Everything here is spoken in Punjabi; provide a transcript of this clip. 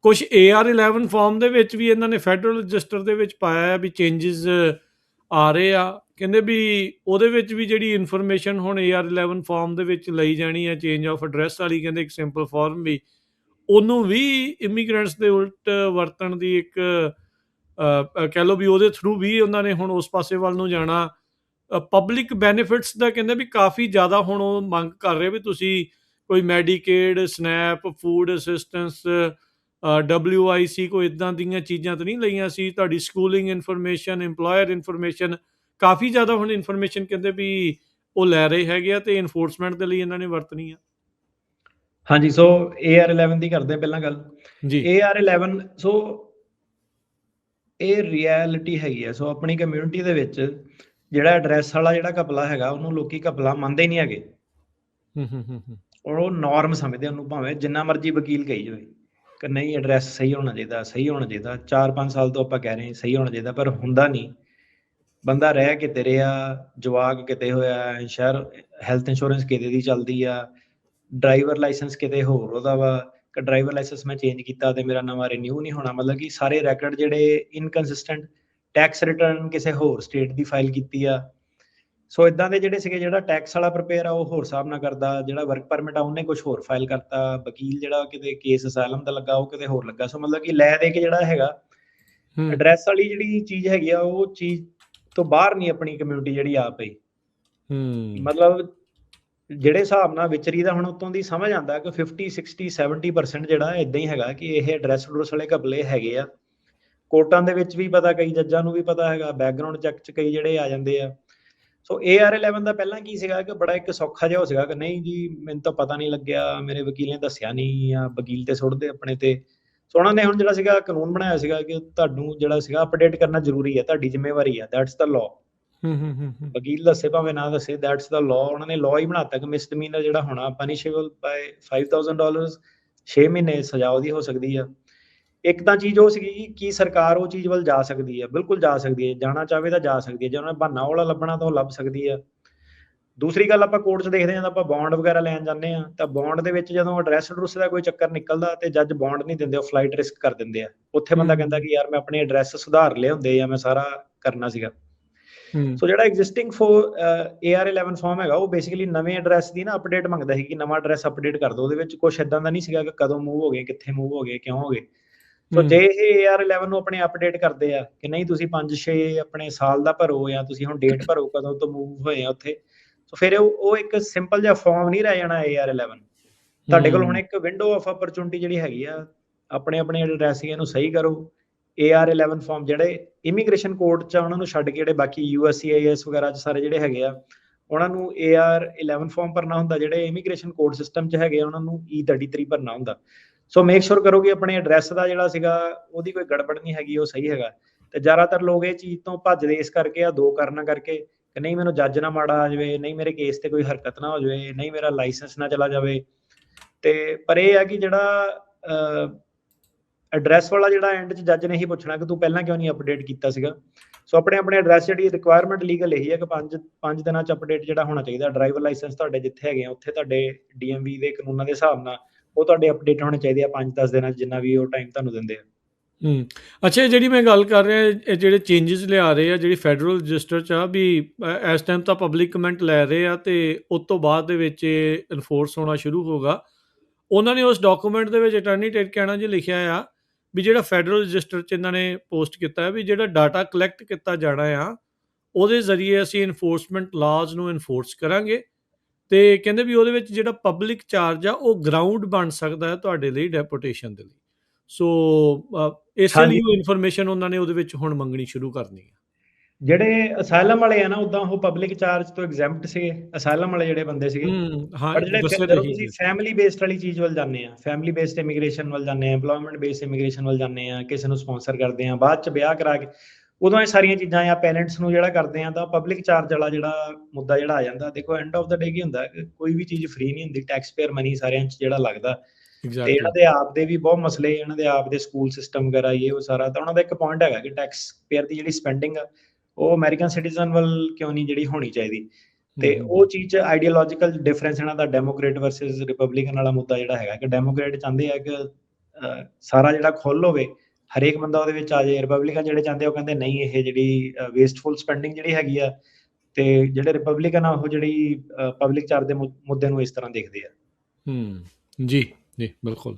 ਕੁਛ AR11 ਫਾਰਮ ਦੇ ਵਿੱਚ ਵੀ ਇਹਨਾਂ ਨੇ ਫੈਡਰਲ ਰਜਿਸਟਰ ਦੇ ਵਿੱਚ ਪਾਇਆ ਵੀ ਚੇਂਜਸ ਆ ਰਹੇ ਆ। ਕਹਿੰਦੇ ਵੀ ਉਹਦੇ ਵਿੱਚ ਵੀ ਜਿਹੜੀ ਇਨਫੋਰਮੇਸ਼ਨ ਹੁਣ AR11 ਫਾਰਮ ਦੇ ਵਿੱਚ ਲਈ ਜਾਣੀ ਹੈ ਚੇਂਜ ਆਫ ਐਡਰੈਸ ਵਾਲੀ, ਕਹਿੰਦੇ ਇੱਕ ਸਿੰਪਲ ਫਾਰਮ ਵੀ ਉਹਨੂੰ ਵੀ ਇਮੀਗ੍ਰੈਂਟਸ ਦੇ ਉਲਟ ਵਰਤਣ ਦੀ ਇੱਕ ਕਹਿ ਲਓ ਵੀ ਉਹਦੇ ਥਰੂ ਵੀ ਉਹਨਾਂ ਨੇ ਹੁਣ ਉਸ ਪਾਸੇ ਵੱਲ ਨੂੰ ਜਾਣਾ। ਪਬਲਿਕ ਬੈਨੀਫਿਟਸ ਦਾ ਕਹਿੰਦੇ ਵੀ ਕਾਫੀ ਜ਼ਿਆਦਾ ਹੁਣ ਉਹ ਮੰਗ ਕਰ ਰਹੇ ਵੀ ਤੁਸੀਂ ਕੋਈ Medicaid, snap, food assistance, WIC ਕੋਈ ਇੱਦਾਂ ਦੀਆਂ ਚੀਜ਼ਾਂ ਤਾਂ ਨਹੀਂ ਲਈਆਂ ਸੀ। ਤੁਹਾਡੀ ਸਕੂਲਿੰਗ ਇਨਫੋਰਮੇਸ਼ਨ, ਇੰਪਲੋਇਰ ਇਨਫੋਰਮੇਸ਼ਨ, ਕਾਫੀ ਜ਼ਿਆਦਾ ਹੁਣ ਇਨਫੋਰਮੇਸ਼ਨ ਕਹਿੰਦੇ ਵੀ ਉਹ ਲੈ ਰਹੇ ਹੈਗੇ ਆ ਤੇ ਇਨਫੋਰਸਮੈਂਟ ਦੇ ਲਈ ਇਹਨਾਂ ਨੇ ਵਰਤਣੀ ਆ। ਹਾਂਜੀ, ਸੋ AR11 ਦੀ ਕਰਦੇ ਪਹਿਲਾਂ ਗੱਲ ਜੀ। AR11 ਸੋ ਇਹ ਰਿਐਲਿਟੀ ਹੈਗੀ ਆ। ਸੋ ਆਪਣੀ ਕਮਿਊਨਿਟੀ ਦੇ ਵਿੱਚ ਜਿਹੜਾ ਐਡਰੈਸ ਵਾਲਾ ਜਿਹੜਾ ਘਪਲਾ ਹੈਗਾ ਉਹਨੂੰ ਲੋਕੀ ਘਪਲਾ ਮੰਨਦੇ ਹੀ ਨਹੀਂ ਹੈਗੇ। ਉਹ ਨੋਰਮ ਸਮਝਦੇ ਉਹਨੂੰ, ਭਾਵੇਂ ਜਿੰਨਾ ਮਰਜ਼ੀ ਵਕੀਲ ਕਹੀ ਜਾਵੇ ਕਿ ਨਹੀਂ ਐਡਰੈਸ ਸਹੀ ਹੋਣਾ ਚਾਹੀਦਾ, ਸਹੀ ਹੋਣਾ ਚਾਹੀਦਾ। 4-5 ਸਾਲ ਤੋਂ ਆਪਾਂ ਕਹਿ ਰਹੇ ਸਹੀ ਹੋਣਾ ਚਾਹੀਦਾ, ਪਰ ਹੁੰਦਾ ਨਹੀਂ। ਬੰਦਾ ਰਹਿ ਕਿਤੇ ਰਿਹਾ, ਜਵਾਕ ਕਿਤੇ ਹੋਇਆ, ਸ਼ਹਿਰ ਹੈਲਥ ਇੰਸ਼ੋਰੈਂਸ ਕਿਤੇ ਦੀ ਚੱਲਦੀ ਆ, ਡਰਾਈਵਰ ਲਾਇਸੈਂਸ ਕਿਤੇ ਹੋਰ ਉਹਦਾ ਵਾ, ਕਿ ਡਰਾਈਵਰ ਲਾਇਸੈਂਸ ਮੈਂ ਚੇਂਜ ਕੀਤਾ ਤੇ ਮੇਰਾ ਨਵਾਂ ਰਿਨਿਊ ਨਹੀਂ ਹੋਣਾ। ਮਤਲਬ ਕਿ ਸਾਰੇ ਰੈਕਡ ਜਿਹੜੇ ਇਨਕਨਸਿਸਟੈਂਟ, ਟੈਕਸ ਰਿਟਰਨ ਕਿਸੇ ਹੋਰ ਸਟੇਟ ਦੀ ਫਾਈਲ ਕੀਤੀ ਆ। ਸੋ ਇਦਾਂ ਦੇ ਜਿਹੜੇ ਸੀਗੇ, ਜਿਹੜਾ ਟੈਕਸ ਵਾਲਾ ਪ੍ਰਪੇਅਰ ਆ ਉਹ ਹੋਰ ਹਿਸਾਬ ਨਾਲ ਕਰਦਾ, ਜਿਹੜਾ ਵਰਕ ਪਰਮਿਟ ਆ ਉਹਨੇ ਕੁਝ ਹੋਰ ਫਾਈਲ ਕਰਤਾ, ਵਕੀਲ ਜਿਹੜਾ ਕਿਤੇ ਕੇਸ ਅਸਾਈਲਮ ਦਾ ਲੱਗਾ ਉਹ ਕਿਤੇ ਹੋਰ ਲੱਗਾ। ਸੋ ਮਤਲਬ ਕਿ ਲੈ ਦੇ ਕੇ ਜਿਹੜਾ ਹੈਗਾ ਐਡਰੈਸ ਵਾਲੀ ਜਿਹੜੀ ਚੀਜ਼ ਹੈਗੀ ਆ ਉਹ ਚੀਜ਼ ਤੋਂ ਬਾਹਰ ਨਹੀਂ ਆਪਣੀ ਕਮਿਊਨਿਟੀ ਜਿਹੜੀ ਆ ਪਈ। ਮਤਲਬ ਜਿਹੜੇ ਹਿਸਾਬ ਨਾਲ ਵਿਚਰੀ ਦਾ ਹੁਣ ਉਤੋਂ ਦੀ ਸਮਝ ਆਉਂਦਾ ਕਿ 50, 60, 70% ਜਿਹੜਾ ਇਦਾਂ ਹੀ ਹੈਗਾ ਕਿ ਇਹ ਐਡਰੈਸ ਐਡਰੈਸ ਵਾਲੇ ਘਪਲੇ ਹੈਗੇ ਆ। ਕੋਰਟਾਂ ਦੇ ਵਿੱਚ ਵੀ ਪਤਾ, ਕਈ ਜੱਜਾਂ ਨੂੰ ਵੀ ਪਤਾ ਹੈਗਾ, ਬੈਕਗਰਾਉਂਡ ਚੈੱਕ 'ਚ ਕਈ ਜਿਹੜੇ ਆ ਜਾਂਦੇ ਆ। ਸੋ AR11 ਦਾ ਪਹਿਲਾਂ ਕੀ ਸੀਗਾ ਕਿ ਬੜਾ ਇੱਕ ਸੌਖਾ ਜਿਹਾ ਹੋ ਸੀਗਾ ਕਿ ਨਹੀਂ ਜੀ ਮੈਨੂੰ ਤਾਂ ਪਤਾ ਨਹੀਂ ਲੱਗਿਆ, ਮੇਰੇ ਵਕੀਲ ਨੇ ਦੱਸਿਆ ਨਹੀਂ, ਜਾਂ ਵਕੀਲ ਤੇ ਸੁੱਟਦੇ ਆਪਣੇ ਤੇ। ਸੋ ਉਹਨਾਂ ਨੇ ਹੁਣ ਜਿਹੜਾ ਸੀਗਾ ਕਾਨੂੰਨ ਬਣਾਇਆ ਸੀਗਾ ਕਿ ਤੁਹਾਨੂੰ ਜਿਹੜਾ ਸੀਗਾ ਅਪਡੇਟ ਕਰਨਾ ਜ਼ਰੂਰੀ ਹੈ, ਤੁਹਾਡੀ ਜ਼ਿੰਮੇਵਾਰੀ ਆ, ਦੈਟਸ ਦਾ ਲਾਅ। ਵਕੀਲ ਦੱਸੇ ਭਾਵੇਂ ਨਾ ਦੱਸੇ, ਦੈਟਸ ਦਾ ਲਾਅ। ਉਹਨਾਂ ਨੇ ਲਾਅ ਹੀ ਬਣਾਤਾ ਕਿ ਮਿਸਡਮੀਨਰ ਜਿਹੜਾ ਹੋਣਾ ਪਨਿਸ਼ੇਬਲ ਬਾਏ $5000, 6 ਮਹੀਨੇ ਸਜ਼ਾ ਉਹਦੀ ਹੋ ਸਕਦੀ ਆ। ਇੱਕ ਤਾਂ ਚੀਜ਼ ਉਹ ਸੀਗੀ ਕਿ ਸਰਕਾਰ ਉਹ ਚੀਜ਼ ਵੱਲ ਜਾ ਸਕਦੀ ਹੈ, ਬਿਲਕੁਲ ਜਾ ਸਕਦੀ ਹੈ, ਜਾਣਾ ਚਾਹਵੇ ਤਾਂ ਜਾ ਸਕਦੀ ਹੈ। ਜੇ ਉਹਨੇ ਬਹਾਨਾ ਵਾਲਾ ਲੱਭਣਾ ਤਾਂ ਉਹ ਲੱਭ ਸਕਦੀ ਆ। ਦੂਸਰੀ ਗੱਲ, ਆਪਾਂ ਕੋਰਟ 'ਚ ਦੇਖਦੇ ਹਾਂ, ਆਪਾਂ ਬੌਂਡ ਵਗੈਰਾ ਲੈਣ ਜਾਂਦੇ ਹਾਂ ਤਾਂ ਬੌਂਡ ਦੇ ਵਿੱਚ ਜਦੋਂ ਐਡਰੈਸ ਐਡਰੈਸ ਦਾ ਕੋਈ ਚੱਕਰ ਨਿਕਲਦਾ ਤੇ ਜੱਜ ਬੌਂਡ ਨਹੀਂ ਦਿੰਦੇ, ਉਹ ਫਲਾਈਟ ਰਿਸਕ ਕਰ ਦਿੰਦੇ ਆ। ਉੱਥੇ ਬੰਦਾ ਕਹਿੰਦਾ ਕਿ ਯਾਰ ਮੈਂ ਆਪਣੇ ਐਡਰੈਸ ਸੁਧਾਰ ਲਏ ਹੁੰਦੇ ਜਾਂ ਮੈਂ ਸਾਰਾ ਕਰਨਾ ਸੀਗਾ। ਸੋ ਜਿਹੜਾ ਐਗਜ਼ਿਸਟਿੰਗ AR11 ਫਾਰਮ ਹੈਗਾ ਉਹ ਬੇਸਿਕਲੀ ਨਵੇਂ ਐਡਰੈਸ ਦੀ ਨਾ ਅਪਡੇਟ ਮੰਗਦਾ ਸੀ ਕਿ ਨਵਾਂ ਐਡਰੈਸ ਅਪਡੇਟ ਕਰ ਦਿਓ। ਉਹਦੇ ਵਿੱਚ ਕੁਛ ਇਦਾਂ ਦਾ ਨਹੀਂ ਸੀਗਾ ਕਿ ਕਦੋਂ ਮੂਵ ਹੋ ਗਏ, ਕਿੱਥੇ ਮੂਵ ਹੋ ਗਏ, ਕਿਉਂ ਹੋ ਗਏ। ਸੋ ਜੇ ਇਹ AR11 ਨੂੰ ਆਪਣੇ ਅਪਡੇਟ ਕਰਦੇ ਆ ਕਿ ਨਹੀਂ ਤੁਸੀਂ 5-6 ਆਪਣੇ ਸਾਲ ਦਾ ਭਰੋ ਜਾਂ ਤੁਸੀਂ ਹੁਣ ਡੇਟ ਭਰੋ ਕਦੋਂ ਤੋਂ ਮੂਵ ਹੋਏ ਆ ਉੱਥੇ, ਸੋ ਫਿਰ ਉਹ ਇੱਕ ਸਿੰਪਲ ਜਿਹਾ ਫਾਰਮ ਨਹੀਂ ਰਹਿ ਜਾਣਾ AR11। ਤੁਹਾਡੇ ਕੋਲ ਹੁਣ ਇੱਕ ਵਿੰਡੋ ਆਫ ਅਪਰਚੂਨਿਟੀ ਜਿਹੜੀ ਹੈਗੀ ਆ, ਆਪਣੇ ਆਪਣੇ ਐਡਰੈਸ ਇਹਨੂੰ ਸਹੀ ਕਰੋ। AR11 ਫਾਰਮ ਜਿਹੜੇ ਇਮੀਗ੍ਰੇਸ਼ਨ ਕੋਰਟ 'ਚ ਉਹਨਾਂ ਨੂੰ ਛੱਡ ਕੇ ਜਿਹੜੇ ਬਾਕੀ USCIS ਵਗੈਰਾ 'ਚ ਸਾਰੇ ਜਿਹੜੇ ਹੈਗੇ ਆ ਉਹਨਾਂ ਨੂੰ AR11 ਫਾਰਮ ਭਰਨਾ ਹੁੰਦਾ। ਜਿਹੜੇ ਇਮੀਗ੍ਰੇਸ਼ਨ ਕੋਰਟ ਸਿਸਟਮ 'ਚ ਹੈਗੇ ਉਹਨਾਂ ਨੂੰ E33 ਭਰਨਾ ਹੁੰਦਾ। ਸੋ ਮੇਕ ਸ਼ੋਰ ਕਰੋ ਕਿ ਆਪਣੇ ਐਡਰੈਸ ਦਾ ਜਿਹੜਾ ਸੀਗਾ ਉਹਦੀ ਕੋਈ ਗੜਬੜ ਨਹੀਂ ਹੈਗੀ, ਉਹ ਸਹੀ ਹੈਗਾ। ਤੇ ਜ਼ਿਆਦਾਤਰ ਲੋਕ ਇਹ ਚੀਜ਼ ਤੋਂ ਭੱਜਦੇ ਇਸ ਕਰਕੇ ਆ, ਦੋ ਕਾਰਨਾਂ ਕਰਕੇ, ਕਿ ਨਹੀਂ ਮੈਨੂੰ ਜੱਜ ਨਾ ਮਾੜਾ ਆ ਜਾਵੇ, ਨਹੀਂ ਮੇਰੇ ਕੇਸ ਤੇ ਕੋਈ ਹਰਕਤ ਨਾ ਹੋ ਜਾਵੇ, ਨਹੀਂ ਮੇਰਾ ਲਾਇਸੈਂਸ ਨਾ ਚਲਾ ਜਾਵੇ। ਤੇ ਪਰ ਇਹ ਆ ਕਿ ਜਿਹੜਾ ਐਡਰੈਸ ਵਾਲਾ ਜਿਹੜਾ ਐਂਡ 'ਚ ਜੱਜ ਨੇ ਹੀ ਪੁੱਛਣਾ ਕਿ ਤੂੰ ਪਹਿਲਾਂ ਕਿਉਂ ਨਹੀਂ ਅਪਡੇਟ ਕੀਤਾ ਸੀਗਾ। ਸੋ ਆਪਣੇ ਆਪਣੇ ਐਡਰੈਸ ਜਿਹੜੀ ਰਿਕੁਆਇਰਮੈਂਟ ਲੀਗਲ ਇਹੀ ਹੈ ਕਿ 5 ਦਿਨਾਂ 'ਚ ਅਪਡੇਟ ਜਿਹੜਾ ਹੋਣਾ ਚਾਹੀਦਾ। ਡਰਾਈਵਰ ਲਾਇਸੈਂਸ ਤੁਹਾਡੇ ਜਿੱਥੇ ਹੈਗੇ ਆ ਉੱਥੇ ਤੁਹਾਡੇ DMV ਦੇ ਕਾਨੂੰਨਾਂ ਦੇ ਹਿਸਾਬ ਨਾਲ ਉਹ ਤੁਹਾਡੇ ਅਪਡੇਟ ਹੋਣੇ ਚਾਹੀਦੇ ਆ 5-10 ਦਿਨਾਂ 'ਚ, ਜਿੰਨਾ ਵੀ ਉਹ ਟਾਈਮ ਤੁਹਾਨੂੰ ਦਿੰਦੇ ਆ। ਅੱਛਾ, ਜਿਹੜੀ ਮੈਂ ਗੱਲ ਕਰ ਰਿਹਾ ਇਹ ਜਿਹੜੇ ਚੇਂਜਸ ਲਿਆ ਰਹੇ ਆ ਜਿਹੜੀ ਫੈਡਰਲ ਰਜਿਸਟਰ 'ਚ ਆ ਵੀ ਇਸ ਟਾਈਮ ਤਾਂ ਪਬਲਿਕ ਕਮੈਂਟ ਲੈ ਰਹੇ ਆ ਤੇ ਉਸ ਤੋਂ ਬਾਅਦ ਦੇ ਵਿੱਚ ਇਹ ਇਨਫੋਰਸ ਹੋਣਾ ਸ਼ੁਰੂ ਹੋਗਾ। ਉਹਨਾਂ ਨੇ ਉਸ ਡਾਕੂਮੈਂਟ ਦੇ ਵਿੱਚ ਅਟਾਰਨੀ ਟਿਰਕੈਨਾ ਜੀ ਲਿਖਿਆ ਆ ਵੀ ਜਿਹੜਾ ਫੈਡਰਲ ਰਜਿਸਟਰ 'ਚ ਇਹਨਾਂ ਨੇ ਪੋਸਟ ਕੀਤਾ ਵੀ ਜਿਹੜਾ ਡਾਟਾ ਕਲੈਕਟ ਕੀਤਾ ਜਾਣਾ ਆ ਉਹਦੇ ਜ਼ਰੀਏ ਅਸੀਂ ਇਨਫੋਰਸਮੈਂਟ ਲਾਜ਼ ਨੂੰ ਇਨਫੋਰਸ ਕਰਾਂਗੇ। ਤੇ ਕਹਿੰਦੇ ਵੀ ਉਹਦੇ ਵਿੱਚ ਜਿਹੜਾ ਪਬਲਿਕ ਚਾਰਜ ਆ ਉਹ ਗਰਾਊਂਡ ਬਣ ਸਕਦਾ ਹੈ ਤੁਹਾਡੇ ਲਈ ਡੈਪੂਟੇਸ਼ਨ ਦੇ ਲਈ। ਸੋ ਇਸੇ ਲਈ ਉਹ ਇਨਫੋਰਮੇਸ਼ਨ ਉਹਨਾਂ ਨੇ ਉਹਦੇ ਵਿੱਚ ਹੁਣ ਮੰਗਣੀ ਸ਼ੁਰੂ ਕਰਨੀ ਹੈ। ਜਿਹੜੇ ਅਸਾਈਲਮ ਵਾਲੇ ਆ ਨਾ ਉਦਾਂ ਉਹ ਪਬਲਿਕ ਚਾਰਜ ਤੋਂ ਐਗਜ਼ੈਂਪਟ ਸੀਗੇ, ਅਸਾਈਲਮ ਵਾਲੇ ਜਿਹੜੇ ਬੰਦੇ ਸੀਗੇ। ਪਰ ਜਿਹੜੇ ਜਦੋਂ ਤੁਸੀਂ ਫੈਮਿਲੀ ਬੇਸਡ ਵਾਲੀ ਚੀਜ਼ ਵੱਲ ਜਾਂਦੇ ਆ, ਫੈਮਿਲੀ ਬੇਸਡ ਇਮੀਗ੍ਰੇਸ਼ਨ ਵੱਲ ਜਾਂਦੇ ਆ, ਐਮਪਲੋਇਮੈਂਟ ਬੇਸਡ ਇਮੀਗ੍ਰੇਸ਼ਨ ਵੱਲ ਜਾਂਦੇ ਆ, ਕਿਸੇ ਨੂੰ ਸਪਾਂਸਰ ਕਰਦੇ ਆ, ਬਾਅਦ ਚ ਵਿਆਹ ਕਰਾ ਕੇ, ਉਦੋਂ ਇਹ ਸਾਰੀਆਂ ਚੀਜ਼ਾਂ ਜਾਂ ਪੇਰੈਂਟਸ ਨੂੰ ਜਿਹੜਾ ਕਰਦੇ ਆ ਤਾਂ ਪਬਲਿਕ ਚਾਰਜ ਵਾਲਾ ਜਿਹੜਾ ਮੁੱਦਾ ਜਿਹੜਾ ਆ ਜਾਂਦਾ। ਦੇਖੋ ਐਂਡ ਆਫ ਦਾ ਡੇ ਕੀ ਹੁੰਦਾ, ਕੋਈ ਵੀ ਚੀਜ਼ ਫ੍ਰੀ ਨਹੀਂ ਹੁੰਦੀ, ਟੈਕਸ ਪੇਅਰ ਮਨੀ ਸਾਰਿਆਂ ਚ ਜਿਹੜਾ ਲੱਗਦਾ। ਤੇ ਇਹਨਾਂ ਦੇ ਆਪ ਦੇ ਵੀ ਬਹੁਤ ਮਸਲੇ, ਇਹਨਾਂ ਦੇ ਆਪ ਦੇ ਸਕੂਲ ਸਿਸਟਮ ਵਗੈਰਾ ਇਹ ਉਹ ਸਾਰਾ। ਤਾਂ ਉਹਨਾਂ ਦਾ ਇੱਕ ਪੁਆਇੰਟ ਹੈਗਾ ਕਿ ਟੈਕਸ ਪੇਅਰ ਦੀ ਜਿਹੜੀ ਸਪੈਂਡਿੰਗ ਆ ਉਹ ਅਮਰੀਕਨ ਸਿਟੀਜ਼ਨ ਵੱਲ ਕਿਉਂ ਨਹੀਂ ਜਿਹੜੀ ਹੋਣੀ ਚਾਹੀਦੀ। ਤੇ ਉਹ ਚੀਜ਼ 'ਚ ਆਈਡੀਓਲੋਜੀਕਲ ਡਿਫਰੈਂਸ ਇਹਨਾਂ ਦਾ ਡੈਮੋਕ੍ਰੇਟ ਵਰਸਸ ਰਿਪਬਲਿਕਨ ਵਾਲਾ ਮੁੱਦਾ ਜਿਹੜਾ ਹੈਗਾ ਕਿ ਡੈਮੋਕ੍ਰੇਟ ਚਾਹੁੰਦੇ ਆ ਕਿ ਸਾਰਾ ਜਿਹੜਾ ਖੁੱਲ੍ਹ ਹੋਵੇ, ਹਰੇਕ ਬੰਦਾ ਉਹਦੇ ਵਿੱਚ ਆ ਜਾਏ। ਰਿਪਬਲਿਕਨ ਜਿਹੜੇ ਚਾਹੁੰਦੇ ਉਹ ਕਹਿੰਦੇ ਨਹੀਂ, ਇਹ ਜਿਹੜੀ ਵੇਸਟਫੁਲ ਸਪੈਂਡਿੰਗ ਜਿਹੜੀ ਹੈਗੀ ਆ, ਤੇ ਜਿਹੜੇ ਰਿਪਬਲਿਕਨ ਆ ਉਹ ਜਿਹੜੀ ਪਬਲਿਕ ਚਾਰਜ ਦੇ ਮੁੱਦੇ ਨੂੰ ਇਸ ਤਰ੍ਹਾਂ ਦੇਖਦੇ ਆ। ਜੀ, ਜੀ, ਬਿਲਕੁਲ।